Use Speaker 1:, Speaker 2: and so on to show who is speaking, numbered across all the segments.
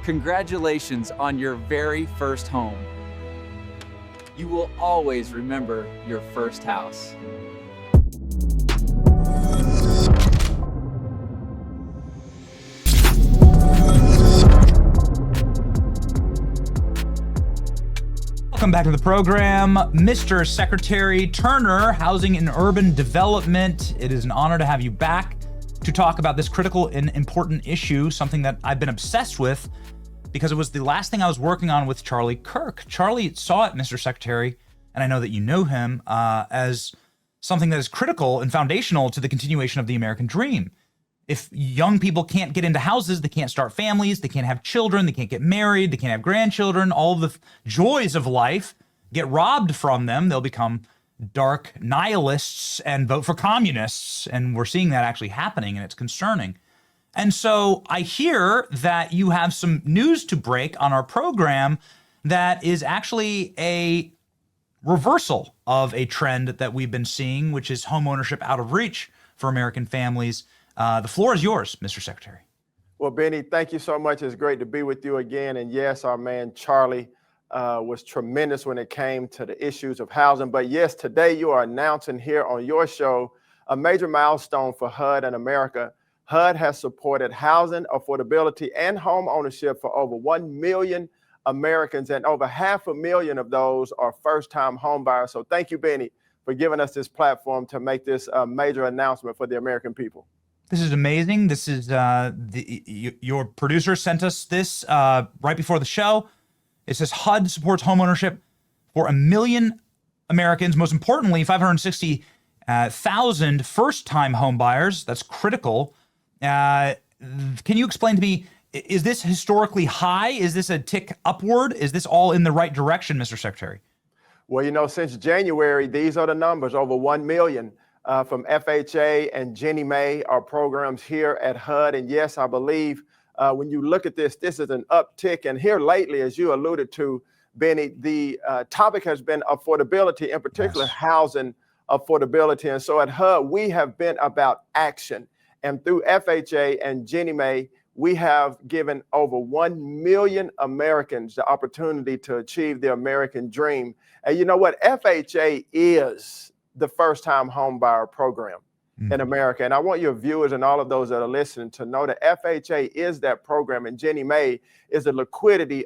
Speaker 1: Congratulations on your very first home. You will always remember your first house.
Speaker 2: Welcome back to the program, Mr. Secretary Turner, Housing and Urban Development. It is an honor to have you back to talk about this critical and important issue, something that I've been obsessed with because it was the last thing I was working on with Charlie Kirk. Charlie saw it, Mr. Secretary, and I know that you know him, as something that is critical and foundational to the continuation of the American dream. If young people can't get into houses, they can't start families, they can't have children, they can't get married, they can't have grandchildren, all the joys of life get robbed from them. They'll become dark nihilists and vote for communists. And we're seeing that actually happening, and it's concerning. And so I hear that you have some news to break on our program that is actually a reversal of a trend that we've been seeing, which is homeownership out of reach for American families. The floor is yours, Mr. Secretary.
Speaker 3: Well, Benny, thank you so much. It's great to be with you again. And yes, our man Charlie was tremendous when it came to the issues of housing. But yes, today you are announcing here on your show a major milestone for HUD and America. HUD has supported housing, affordability, and home ownership for over 1 million Americans, and over 500,000 of those are first-time home buyers. So thank you, Benny, for giving us this platform to make this major announcement for the American people.
Speaker 2: This is amazing. This is your producer sent us this right before the show. It says HUD supports homeownership for 1 million Americans. Most importantly, 560,000 first-time home buyers. That's critical. Can you explain to me, is this historically high? Is this a tick upward? Is this all in the right direction, Mr. Secretary?
Speaker 3: Well, you know, since January, these are the numbers, over 1 million. From FHA and Ginnie Mae, our programs here at HUD. And yes, I believe when you look at this, this is an uptick. And here lately, as you alluded to, Benny, the topic has been affordability, in particular, housing affordability. And so at HUD, we have been about action. And through FHA and Ginnie Mae, we have given over 1 million Americans the opportunity to achieve the American dream. And you know what? FHA is the first-time home buyer program in America. And I want your viewers and all of those that are listening to know that FHA is that program, and Ginnie Mae is the liquidity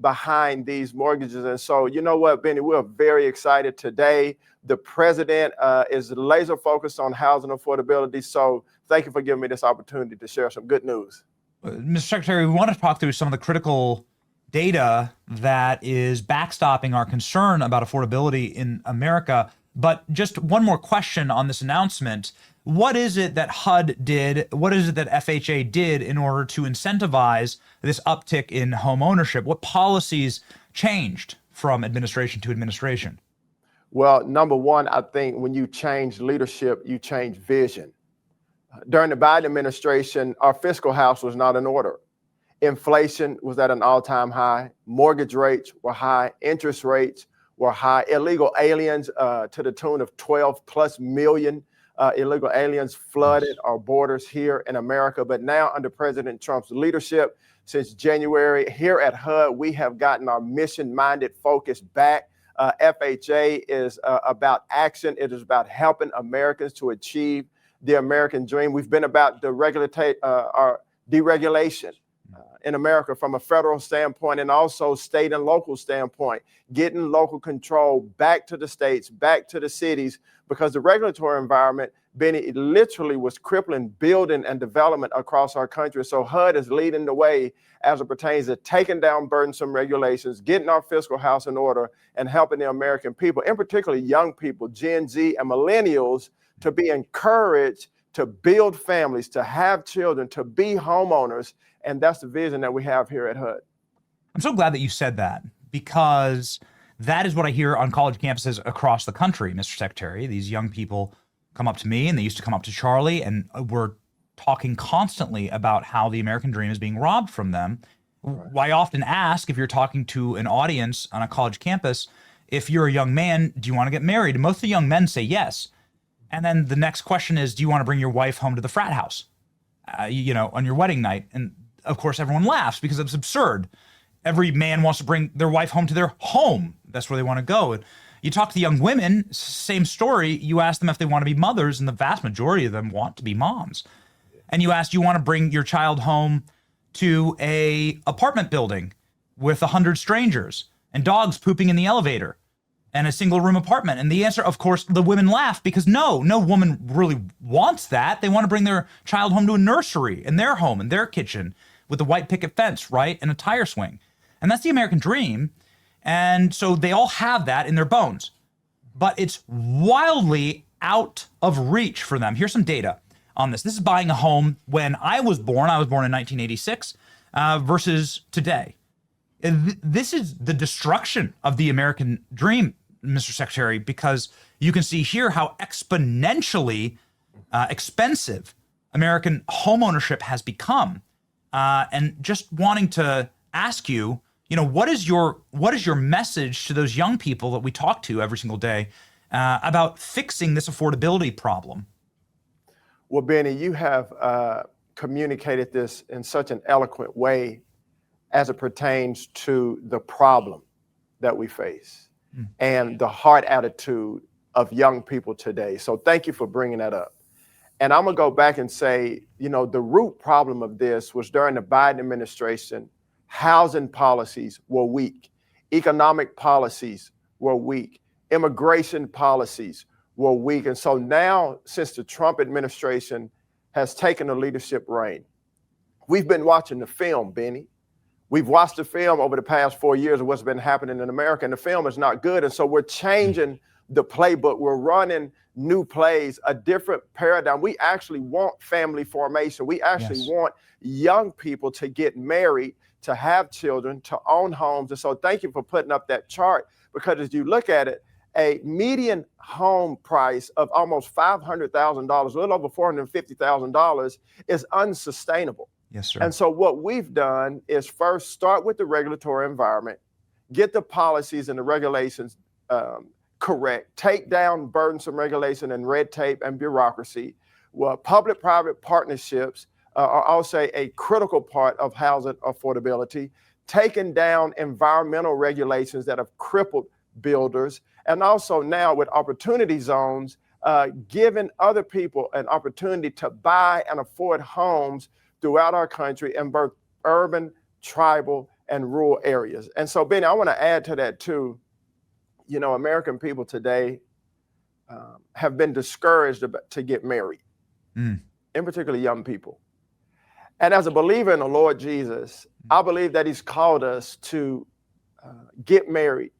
Speaker 3: behind these mortgages. And so, you know what, Benny, we're very excited today. The president is laser focused on housing affordability. So thank you for giving me this opportunity to share some good news.
Speaker 2: Mr. Secretary, we want to talk through some of the critical data that is backstopping our concern about affordability in America. But just one more question on this announcement. What is it that HUD did? What is it that FHA did in order to incentivize this uptick in home ownership? What policies changed from administration to administration?
Speaker 3: Well, number one, I think when you change leadership, you change vision. During the Biden administration, our fiscal house was not in order. Inflation was at an all-time high. Mortgage rates were high. Interest rates were high. Illegal aliens to the tune of 12+ million illegal aliens flooded our borders here in America. But now under President Trump's leadership, since January, here at HUD, we have gotten our mission-minded focus back. FHA is about action. It is about helping Americans to achieve the American dream. We've been about our deregulation in America from a federal standpoint, and also state and local standpoint, getting local control back to the states, back to the cities, because the regulatory environment, Benny, it literally was crippling building and development across our country. So HUD is leading the way as it pertains to taking down burdensome regulations, getting our fiscal house in order, and helping the American people, in particular young people, Gen Z and millennials, to be encouraged to build families, to have children, to be homeowners. And that's the vision that we have here at HUD.
Speaker 2: I'm so glad that you said that, because that is what I hear on college campuses across the country, Mr. Secretary. These young people come up to me, and they used to come up to Charlie, and we're talking constantly about how the American dream is being robbed from them. Right. I often ask, if you're talking to an audience on a college campus, if you're a young man, do you want to get married? And most of the young men say yes. And then the next question is, do you want to bring your wife home to the frat house, on your wedding night? And of course, everyone laughs because it's absurd. Every man wants to bring their wife home to their home. That's where they want to go. And you talk to the young women, same story. You ask them if they want to be mothers, and the vast majority of them want to be moms. And you ask, you want to bring your child home to a apartment building with 100 strangers and dogs pooping in the elevator and a single room apartment? And the answer, of course, the women laugh because no woman really wants that. They want to bring their child home to a nursery in their home, in their kitchen, with a white picket fence, right? And a tire swing. And that's the American dream. And so they all have that in their bones, but it's wildly out of reach for them. Here's some data on this. This is buying a home when I was born. I was born in 1986 versus today. This is the destruction of the American dream, Mr. Secretary, because you can see here how exponentially expensive American homeownership has become. And just wanting to ask you, what is your message to those young people that we talk to every single day about fixing this affordability problem?
Speaker 3: Well, Benny, you have communicated this in such an eloquent way as it pertains to the problem that we face and the heart attitude of young people today. So thank you for bringing that up. And I'm gonna go back and say, the root problem of this was during the Biden administration, housing policies were weak, economic policies were weak, immigration policies were weak. And so now, since the Trump administration has taken the leadership reign, we've been watching the film, Benny. We've watched the film over the past 4 years of what's been happening in America, and the film is not good. And so we're changing the playbook. We're running new plays, a different paradigm. We actually want family formation. We actually want young people to get married, to have children, to own homes. And so thank you for putting up that chart, because as you look at it, a median home price of almost $500,000, a little over $450,000, is unsustainable.
Speaker 2: Yes, sir.
Speaker 3: And so what we've done is first start with the regulatory environment, get the policies and the regulations correct, take down burdensome regulation and red tape and bureaucracy. Well, public-private partnerships are also a critical part of housing affordability, taking down environmental regulations that have crippled builders, and also now with opportunity zones, giving other people an opportunity to buy and afford homes throughout our country in both urban, tribal, and rural areas. And so, Benny, I want to add to that too. American people today have been discouraged to get married, in particular young people. And as a believer in the Lord Jesus, I believe that he's called us to get married,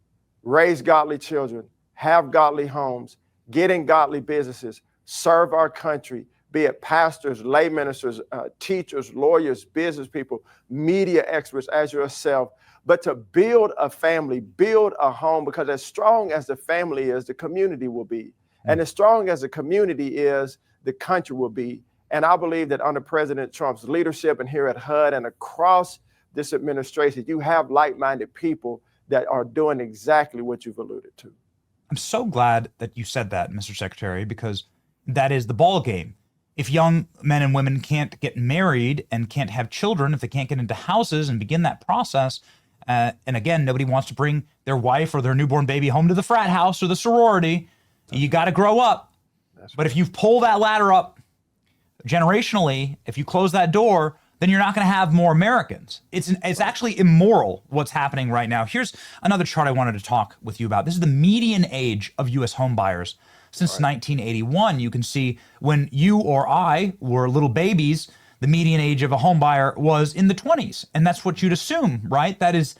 Speaker 3: raise godly children, have godly homes, get in godly businesses, serve our country, be it pastors, lay ministers, teachers, lawyers, business people, media experts as yourself, but to build a family, build a home, because as strong as the family is, the community will be. And as strong as the community is, the country will be. And I believe that under President Trump's leadership and here at HUD and across this administration, you have like-minded people that are doing exactly what you've alluded to.
Speaker 2: I'm so glad that you said that, Mr. Secretary, because that is the ball game. If young men and women can't get married and can't have children, if they can't get into houses and begin that process, and again, nobody wants to bring their wife or their newborn baby home to the frat house or the sorority, you got to grow up. But if you pull that ladder up generationally, if you close that door, then you're not going to have more Americans. It's actually immoral what's happening right now. Here's another chart I wanted to talk with you about. This is the median age of U.S. home buyers since 1981. You can see when you or I were little babies, the median age of a home buyer was in the 20s. And that's what you'd assume, right? That is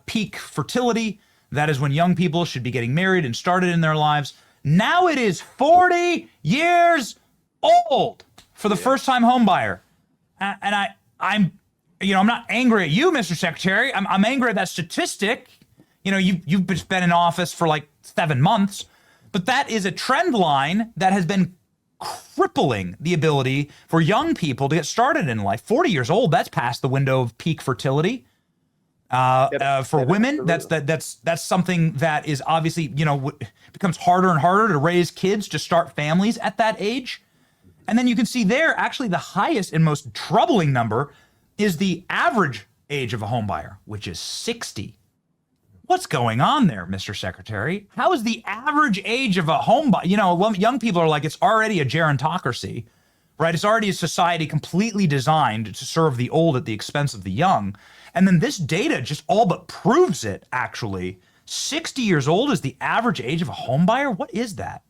Speaker 2: peak fertility. That is when young people should be getting married and started in their lives. Now it is 40 years old for the first-time home buyer. And I'm not angry at you, Mr. Secretary. I'm angry at that statistic. You've been in office for like 7 months, but that is a trend line that has been crippling the ability for young people to get started in life. 40 years old, that's past the window of peak fertility. For women, that's something that is obviously, becomes harder and harder to raise kids, to start families at that age. And then you can see there, actually the highest and most troubling number is the average age of a home buyer, which is 60. What's going on there, Mr. Secretary? How is the average age of a home buyer? You know, young people are like, it's already a gerontocracy, right? It's already a society completely designed to serve the old at the expense of the young. And then this data just all but proves it, actually. 60 years old is the average age of a home buyer? What is that?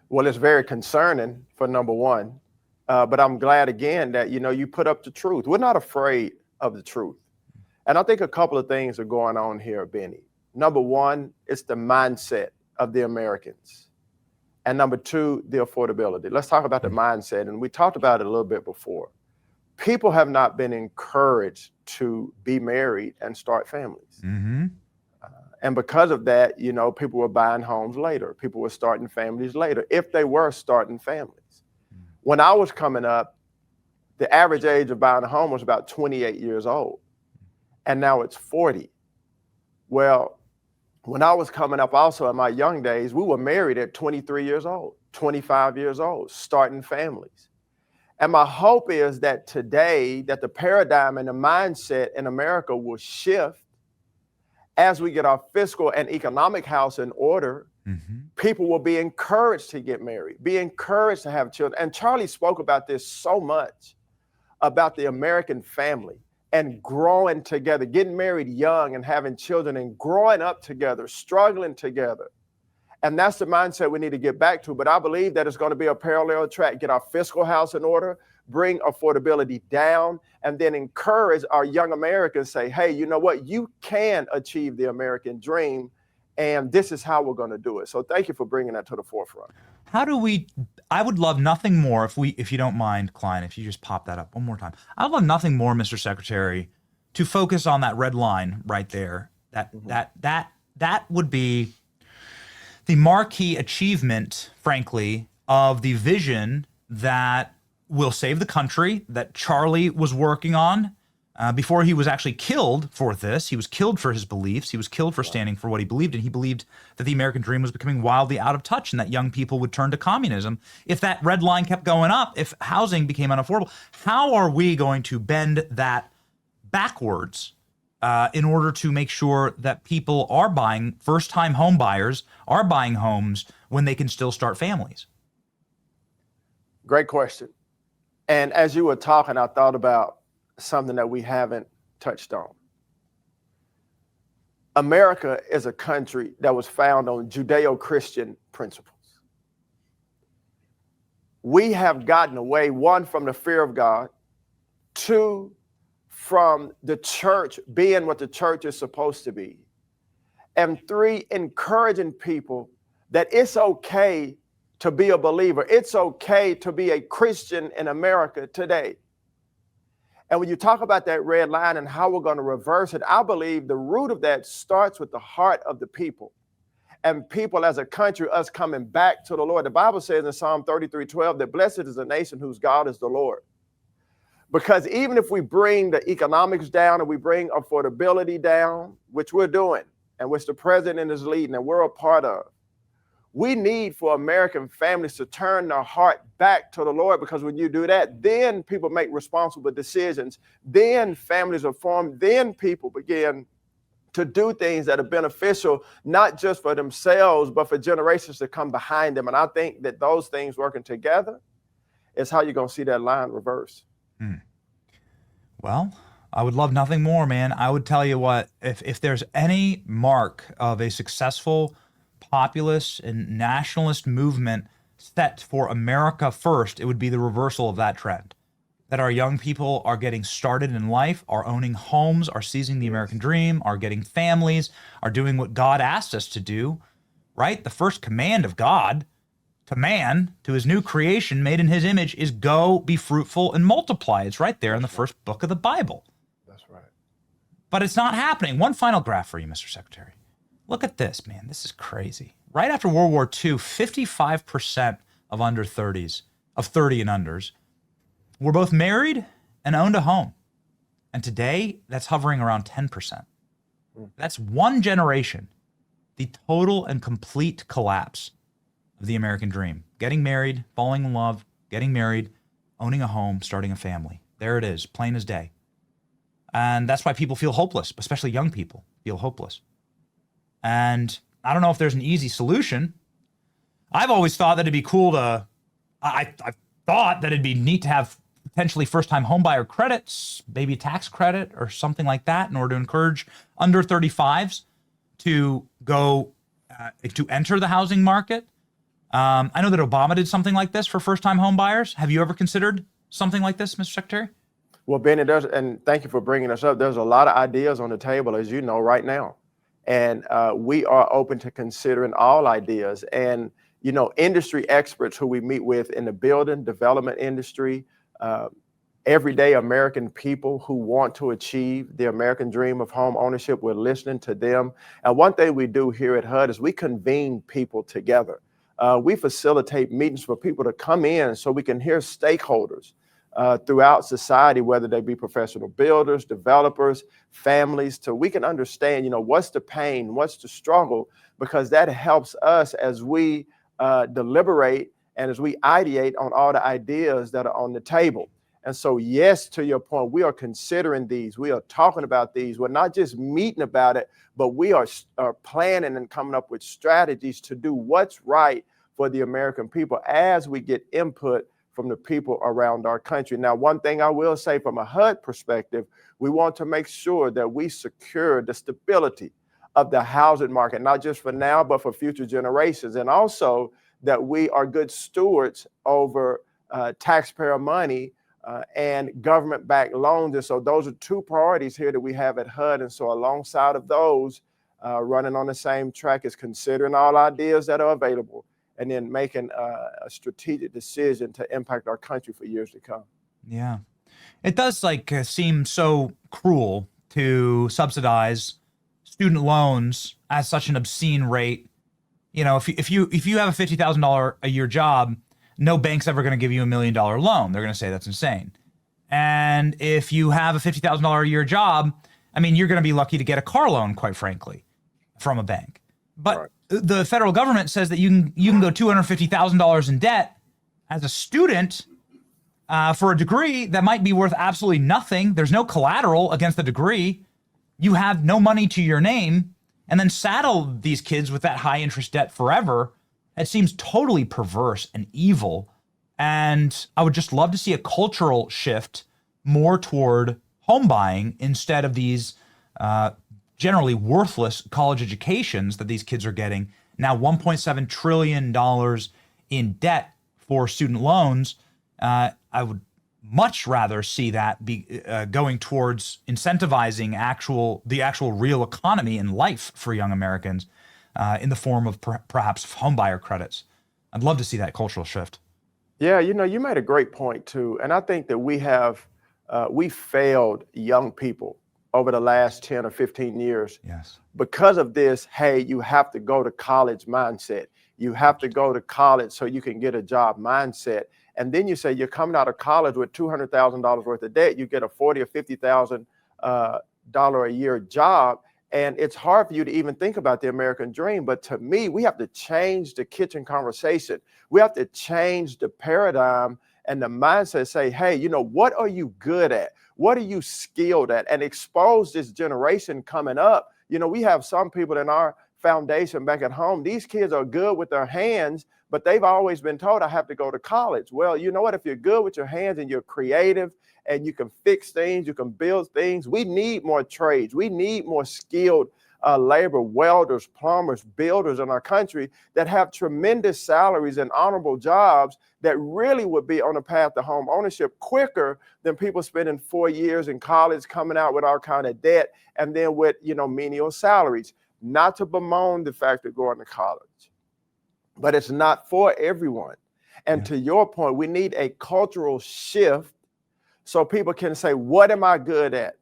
Speaker 3: Well, it's very concerning for number one. But I'm glad again that, you put up the truth. We're not afraid of the truth. And I think a couple of things are going on here, Benny. Number one, it's the mindset of the Americans. And number two, the affordability. Let's talk about the mindset. And we talked about it a little bit before. People have not been encouraged to be married and start families.
Speaker 2: Mm-hmm.
Speaker 3: And because of that, people were buying homes later. People were starting families later, if they were starting families. When I was coming up, the average age of buying a home was about 28 years old. And now it's 40. Well, when I was coming up also in my young days, we were married at 23 years old, 25 years old, starting families. And my hope is that today, that the paradigm and the mindset in America will shift as we get our fiscal and economic house in order.
Speaker 2: Mm-hmm.
Speaker 3: People will be encouraged to get married, be encouraged to have children. And Charlie spoke about this so much, about the American family and growing together, getting married young and having children and growing up together, struggling together. And that's the mindset we need to get back to. But I believe that it's going to be a parallel track, get our fiscal house in order, bring affordability down, and then encourage our young Americans, say, hey, you know what? You can achieve the American dream. And this is how we're going to do it. So thank you for bringing that to the forefront.
Speaker 2: I would love nothing more if you don't mind, Klein, if you just pop that up one more time. I would love nothing more, Mr. Secretary, to focus on that red line right there. That would be the marquee achievement, frankly, of the vision that will save the country that Charlie was working on. Before he was actually killed for this. He was killed for his beliefs. He was killed for standing for what he believed in. He believed that the American dream was becoming wildly out of touch and that young people would turn to communism. If that red line kept going up, if housing became unaffordable, how are we going to bend that backwards in order to make sure that people are buying, first-time home buyers are buying homes when they can still start families?
Speaker 3: Great question. And as you were talking, I thought about something that we haven't touched on. America is a country that was found on Judeo-Christian principles. We have gotten away, one, from the fear of God, two, from the church being what the church is supposed to be, and three, encouraging people that it's okay to be a believer. It's okay to be a Christian in America today. And when you talk about that red line and how we're going to reverse it, I believe the root of that starts with the heart of the people. And people as a country, us coming back to the Lord. The Bible says in Psalm 33:12 that blessed is a nation whose God is the Lord. Because even if we bring the economics down and we bring affordability down, which we're doing, and which the president is leading and we're a part of, we need for American families to turn their heart back to the Lord, because when you do that, then people make responsible decisions. Then families are formed. Then people begin to do things that are beneficial, not just for themselves, but for generations to come behind them. And I think that those things working together is how you're going to see that line reverse.
Speaker 2: Well, I would love nothing more, man. I would tell you what, if there's any mark of a successful populist and nationalist movement set for America first, it would be the reversal of that trend. That our young people are getting started in life, are owning homes, are seizing the American dream, are getting families, are doing what God asked us to do, right? The first command of God to man, to his new creation made in his image, is go, be fruitful, and multiply. It's right there in the first book of the Bible.
Speaker 3: That's right.
Speaker 2: But it's not happening. One final graph for you, Mr. Secretary. Look at this, man. This is crazy. Right after World War II, 55% of under 30s, of 30 and unders, were both married and owned a home. And today, that's hovering around 10%. That's one generation. The total and complete collapse of the American dream. Getting married, falling in love, getting married, owning a home, starting a family. There it is, plain as day. And that's why people feel hopeless, especially young people feel hopeless. And I don't know if there's an easy solution. I've always thought that it'd be cool to, I thought that it'd be neat to have potentially first-time homebuyer credits, maybe a tax credit or something like that in order to encourage under 35s to go, to enter the housing market. I know that Obama did something like this for first-time homebuyers. Have you ever considered something like this, Mr. Secretary?
Speaker 3: Well, Benny, and thank you for bringing us up. There's a lot of ideas on the table, as you know, right now. And we are open to considering all ideas. And, you know, industry experts who we meet with in the building development industry, everyday American people who want to achieve the American dream of home ownership, we're listening to them. And one thing we do here at HUD is we convene people together. We facilitate meetings for people to come in so we can hear stakeholders throughout society, whether they be professional builders, developers, families, so we can understand, you know, what's the pain, what's the struggle, because that helps us as we deliberate and as we ideate on all the ideas that are on the table. And so, yes, to your point, we are considering these, we are talking about these, we're not just meeting about it, but we are planning and coming up with strategies to do what's right for the American people as we get input from the people around our country. Now, one thing I will say from a HUD perspective, we want to make sure that we secure the stability of the housing market, not just for now, but for future generations. And also that we are good stewards over taxpayer money and government-backed loans. And so those are two priorities here that we have at HUD. And so alongside of those, running on the same track is considering all ideas that are available and then making a strategic decision to impact our country for years to come.
Speaker 2: Yeah. It does seem so cruel to subsidize student loans at such an obscene rate. You know, if you have a $50,000 a year job, no bank's ever going to give you $1 million loan. They're going to say that's insane. And if you have a $50,000 a year job, I mean, you're going to be lucky to get a car loan, quite frankly, from a bank. But
Speaker 3: Right.
Speaker 2: The federal government says that you can go $250,000 in debt as a student for a degree that might be worth absolutely nothing. There's no collateral against the degree. You have no money to your name, and then saddle these kids with that high interest debt forever. It seems totally perverse and evil. And I would just love to see a cultural shift more toward home buying instead of these generally worthless college educations that these kids are getting. Now $1.7 trillion in debt for student loans. I would much rather see that be going towards incentivizing the actual real economy and life for young Americans in the form of perhaps homebuyer credits. I'd love to see that cultural shift.
Speaker 3: Yeah, you know, you made a great point too. And I think that we failed young people over the last 10 or 15 years.
Speaker 2: Yes.
Speaker 3: Because of this, hey, you have to go to college mindset. You have to go to college so you can get a job mindset. And then you say you're coming out of college with $200,000 worth of debt. You get a $40,000 or $50,000 a year job. And it's hard for you to even think about the American dream. But to me, we have to change the kitchen conversation. We have to change the paradigm and the mindset, say, hey, you know, what are you good at? What are you skilled at? And expose this generation coming up. You know, we have some people in our foundation back at home. These kids are good with their hands, but they've always been told I have to go to college. Well, you know what? If you're good with your hands and you're creative and you can fix things, you can build things, we need more trades. We need more skilled labor, welders, plumbers, builders in our country that have tremendous salaries and honorable jobs that really would be on a path to home ownership quicker than people spending 4 years in college, coming out with all kind of debt, and then with, you know, menial salaries. Not to bemoan the fact of going to college, but it's not for everyone. And to your point, we need a cultural shift so people can say, what am I good at?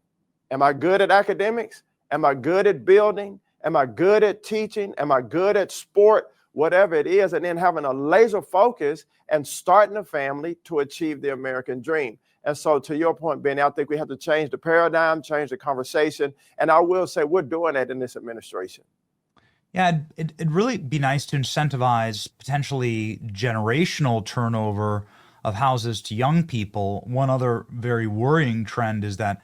Speaker 3: Am I good at academics? Am I good at building? Am I good at teaching? Am I good at sport? Whatever it is, and then having a laser focus and starting a family to achieve the American dream. And so to your point, Benny, I think we have to change the paradigm, change the conversation. And I will say we're doing that in this administration.
Speaker 2: Yeah, it'd really be nice to incentivize potentially generational turnover of houses to young people. One other very worrying trend is that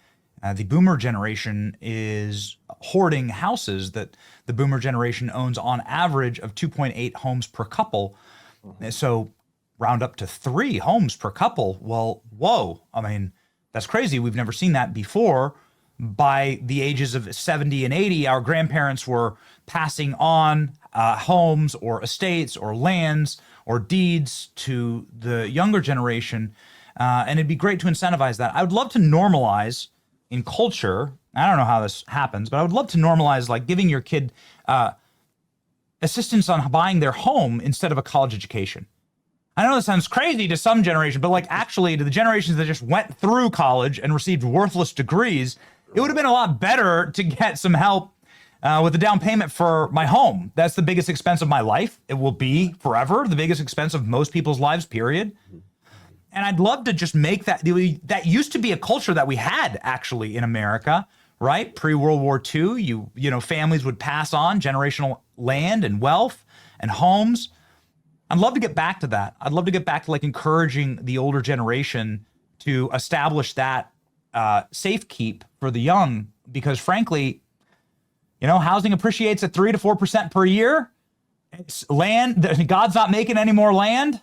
Speaker 2: The boomer generation is hoarding houses that the boomer generation owns on average of 2.8 homes per couple. So round up to 3 homes per couple. Well, whoa. I mean, that's crazy. We've never seen that before. By the ages of 70 and 80, our grandparents were passing on homes or estates or lands or deeds to the younger generation. And it'd be great to incentivize that. I would love to normalize in culture. I don't know how this happens, but I would love to normalize like giving your kid assistance on buying their home instead of a college education. I know this sounds crazy to some generation, but like actually to the generations that just went through college and received worthless degrees, it would have been a lot better to get some help with the down payment for my home. That's the biggest expense of my life. It will be forever the biggest expense of most people's lives, period. And I'd love to just make that used to be a culture that we had actually in America, right? Pre-World War II, you know, families would pass on generational land and wealth and homes. I'd love to get back to that. I'd love to get back to like encouraging the older generation to establish that safekeep for the young, because frankly, you know, housing appreciates at 3 to 4% per year. It's land, God's not making any more land.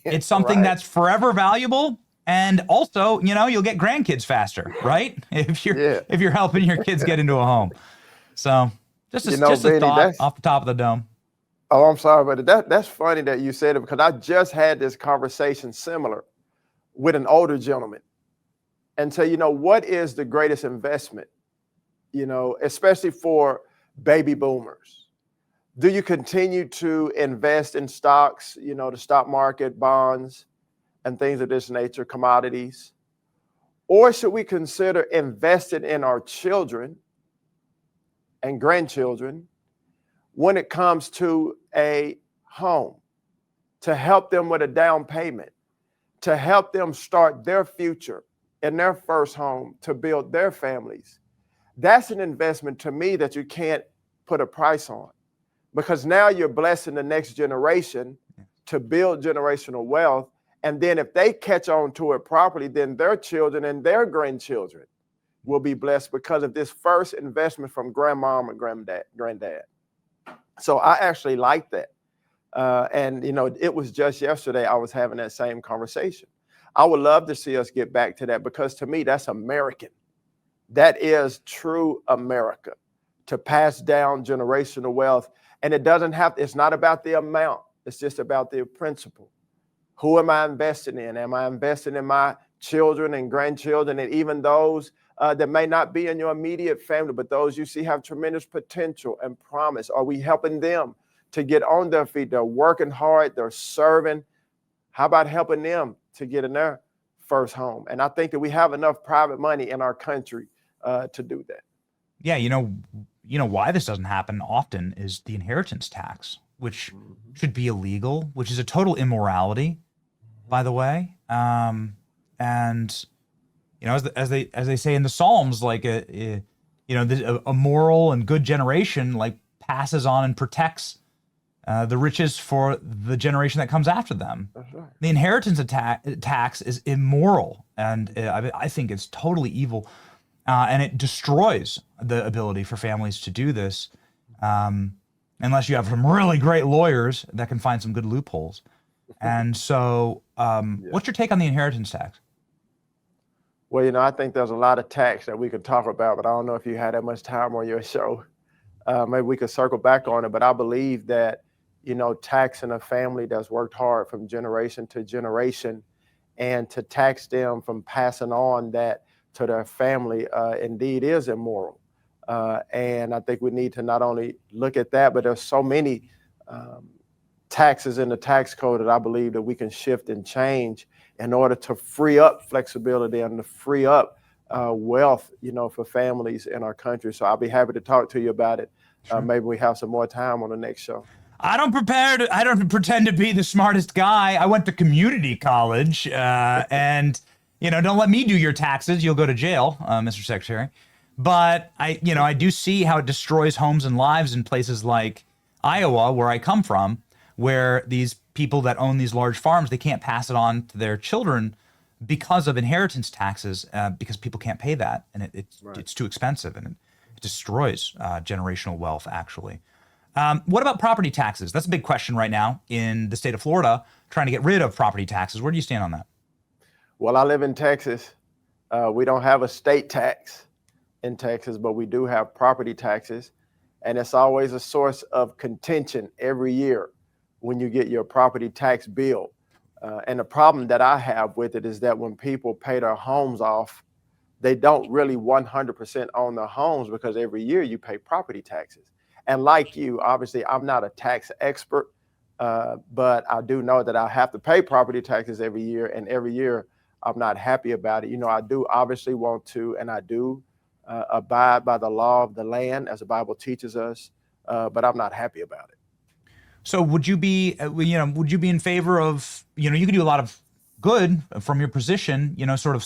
Speaker 2: It's something
Speaker 3: Right.
Speaker 2: that's forever valuable. And also, you know, you'll get grandkids faster, right? If you're helping your kids get into a home. So just a
Speaker 3: Benny,
Speaker 2: thought off the top of the dome.
Speaker 3: Oh, I'm sorry, but that's funny that you said it, because I just had this conversation similar with an older gentleman. And so, you know, what is the greatest investment, you know, especially for baby boomers? Do you continue to invest in stocks, you know, the stock market, bonds, and things of this nature, commodities? Or should we consider investing in our children and grandchildren when it comes to a home, to help them with a down payment, to help them start their future in their first home, to build their families? That's an investment to me that you can't put a price on, because now you're blessing the next generation to build generational wealth. And then if they catch on to it properly, then their children and their grandchildren will be blessed because of this first investment from grandmom and granddad. So I actually like that. And, you know, it was just yesterday I was having that same conversation. I would love to see us get back to that, because to me, that's American. That is true America, to pass down generational wealth. And it's not about the amount. It's just about the principle. Who am I investing in? Am I investing in my children and grandchildren, and even those that may not be in your immediate family, but those you see have tremendous potential and promise? Are we helping them to get on their feet? They're working hard, they're serving. How about helping them to get in their first home? And I think that we have enough private money in our country to do that.
Speaker 2: Yeah, you know why this doesn't happen often is the inheritance tax, which should be illegal, which is a total immorality, by the way. And you know, as they say in the Psalms, like a moral and good generation like passes on and protects the riches for the generation that comes after them.
Speaker 3: That's right.
Speaker 2: The inheritance tax is immoral, and I think it's totally evil, and it destroys the ability for families to do this, unless you have some really great lawyers that can find some good loopholes. And so, what's your take on the inheritance tax?
Speaker 3: Well, you know, I think there's a lot of tax that we could talk about, but I don't know if you had that much time on your show. Maybe we could circle back on it, but I believe that, you know, taxing a family that's worked hard from generation to generation, and to tax them from passing on that to their family, indeed is immoral. And I think we need to not only look at that, but there's so many taxes in the tax code that I believe that we can shift and change in order to free up flexibility and to free up wealth, you know, for families in our country. So I'll be happy to talk to you about it. Sure. Maybe we have some more time on the next show. I don't
Speaker 2: pretend to be the smartest guy. I went to community college, and you know, don't let me do your taxes. You'll go to jail, Mr. Secretary. But I do see how it destroys homes and lives in places like Iowa, where I come from, where these people that own these large farms, they can't pass it on to their children because of inheritance taxes, because people can't pay that, and
Speaker 3: Right.
Speaker 2: it's too expensive, and it destroys generational wealth, actually. What about property taxes? That's a big question right now in the state of Florida, trying to get rid of property taxes. Where do you stand on that?
Speaker 3: Well, I live in Texas. We don't have a state tax in Texas, but we do have property taxes. And it's always a source of contention every year when you get your property tax bill. And the problem that I have with it is that when people pay their homes off, they don't really 100% own their homes, because every year you pay property taxes. And like you, obviously, I'm not a tax expert, but I do know that I have to pay property taxes every year. And every year I'm not happy about it. I do obviously want to, and I do abide by the law of the land as the Bible teaches us, but I'm not happy about it.
Speaker 2: So would you be, would you be in favor of, you can do a lot of good from your position, sort of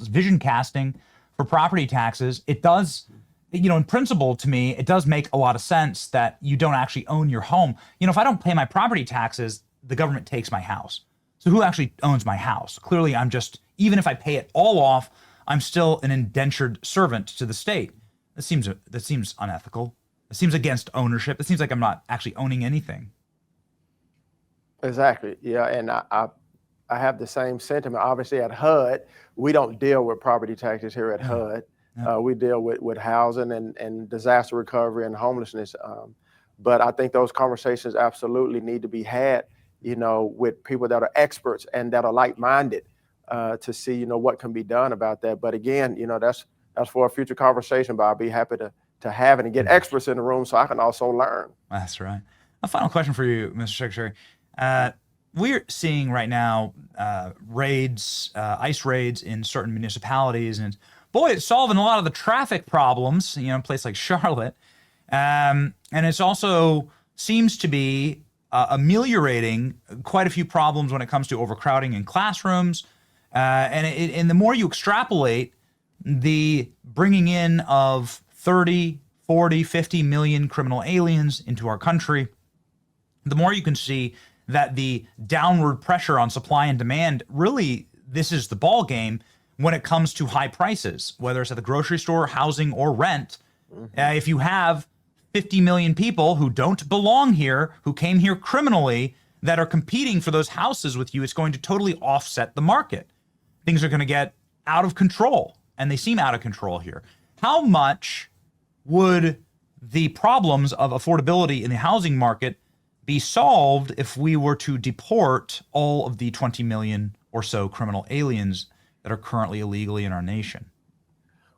Speaker 2: vision casting for property taxes. It does, in principle, to me, it does make a lot of sense that you don't actually own your home. If I don't pay my property taxes, the government takes my house. So who actually owns my house? Clearly, I'm just, even if I pay it all off, I'm still an indentured servant to the state. That seems unethical. It seems against ownership. It seems like I'm not actually owning anything.
Speaker 3: Exactly. Yeah. And I have the same sentiment. Obviously, at HUD, we don't deal with property taxes here at HUD.
Speaker 2: Yeah.
Speaker 3: We deal with housing and disaster recovery and homelessness. But I think those conversations absolutely need to be had, with people that are experts and that are like-minded, to see, what can be done about that. But again, that's for a future conversation, but I'll be happy to have it and get experts in the room so I can also learn.
Speaker 2: That's right. A final question for you, Mr. Secretary. We're seeing right now raids, ICE raids in certain municipalities, and boy, it's solving a lot of the traffic problems, in a place like Charlotte. And it's also seems to be ameliorating quite a few problems when it comes to overcrowding in classrooms. And the more you extrapolate the bringing in of 30, 40, 50 million criminal aliens into our country, the more you can see that the downward pressure on supply and demand, really, this is the ball game when it comes to high prices, whether it's at the grocery store, housing, or rent. If you have 50 million people who don't belong here, who came here criminally, that are competing for those houses with you, it's going to totally offset the market. Things are going to get out of control, and they seem out of control here. How much would the problems of affordability in the housing market be solved if we were to deport all of the 20 million or so criminal aliens that are currently illegally in our nation?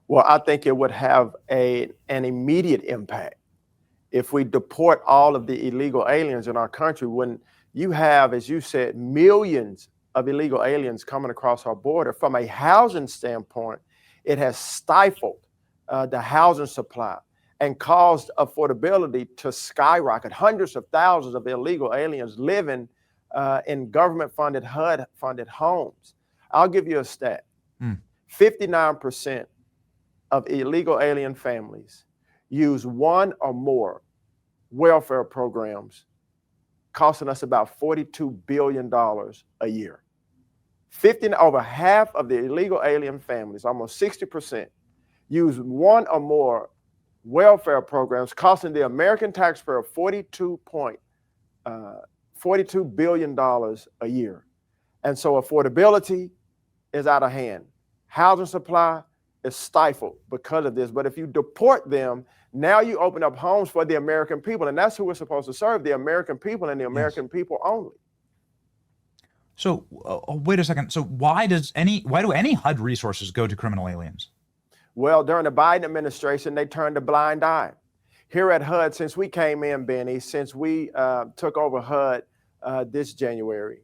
Speaker 3: Well, I think it would have an immediate impact if we deport all of the illegal aliens in our country. When you have, as you said, millions of illegal aliens coming across our border, from a housing standpoint, it has stifled the housing supply and caused affordability to skyrocket. Hundreds of thousands of illegal aliens living in government-funded, HUD-funded homes. I'll give you a stat. 59% of illegal alien families use one or more welfare programs, costing us about $42 billion a year. Over half of the illegal alien families, almost 60%, use one or more welfare programs, costing the American taxpayer $42 billion a year. And so affordability is out of hand. Housing supply is stifled because of this. But if you deport them, now you open up homes for the American people, and that's who we're supposed to serve, the American people and the American people only.
Speaker 2: So wait a second. So why do any HUD resources go to criminal aliens?
Speaker 3: Well, during the Biden administration, they turned a blind eye. Here at HUD, since we came in, Benny, since we took over HUD this January,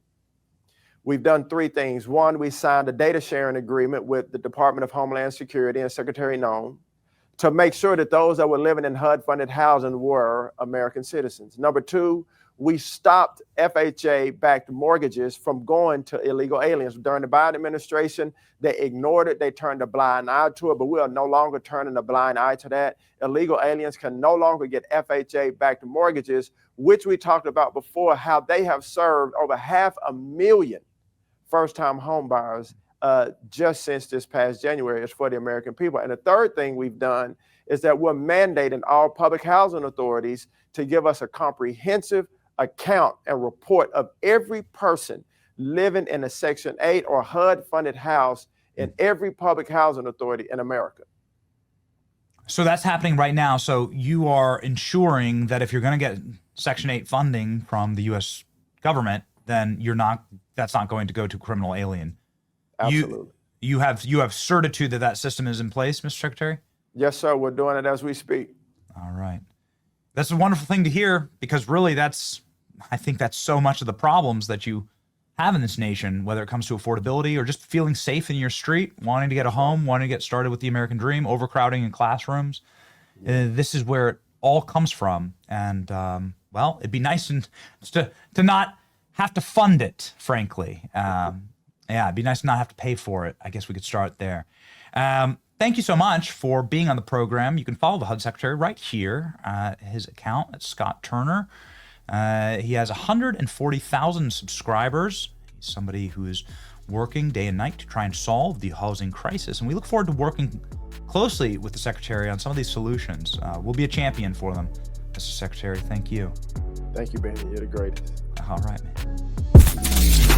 Speaker 3: we've done three things. One, we signed a data sharing agreement with the Department of Homeland Security and Secretary Nome to make sure that those that were living in HUD-funded housing were American citizens. Number two, we stopped FHA-backed mortgages from going to illegal aliens. During the Biden administration, they ignored it. They turned a blind eye to it, but we are no longer turning a blind eye to that. Illegal aliens can no longer get FHA-backed mortgages, which we talked about before, how they have served over 500,000 first-time home buyers just since this past January. It's for the American people. And the third thing we've done is that we're mandating all public housing authorities to give us a comprehensive account and report of every person living in a Section 8 or HUD-funded house in every public housing authority in America.
Speaker 2: So that's happening right now. So you are ensuring that if you're going to get Section 8 funding from the U.S. government, then that's not going to go to criminal alien.
Speaker 3: Absolutely.
Speaker 2: You have certitude that that system is in place, Mr. Secretary?
Speaker 3: Yes, sir. We're doing it as we speak.
Speaker 2: All right. That's a wonderful thing to hear, because really I think that's so much of the problems that you have in this nation, whether it comes to affordability or just feeling safe in your street, wanting to get a home, wanting to get started with the American dream, overcrowding in classrooms. This is where it all comes from. And, well, it'd be nice to not have to fund it, frankly. Yeah, it'd be nice to not have to pay for it. I guess we could start there. Thank you so much for being on the program. You can follow the HUD Secretary right here. His account at Scott Turner. He has 140,000 subscribers. He's somebody who is working day and night to try and solve the housing crisis. And we look forward to working closely with the Secretary on some of these solutions. We'll be a champion for them. Mr. Secretary, thank you.
Speaker 3: Thank you, Benny. You're the greatest.
Speaker 2: All right, man.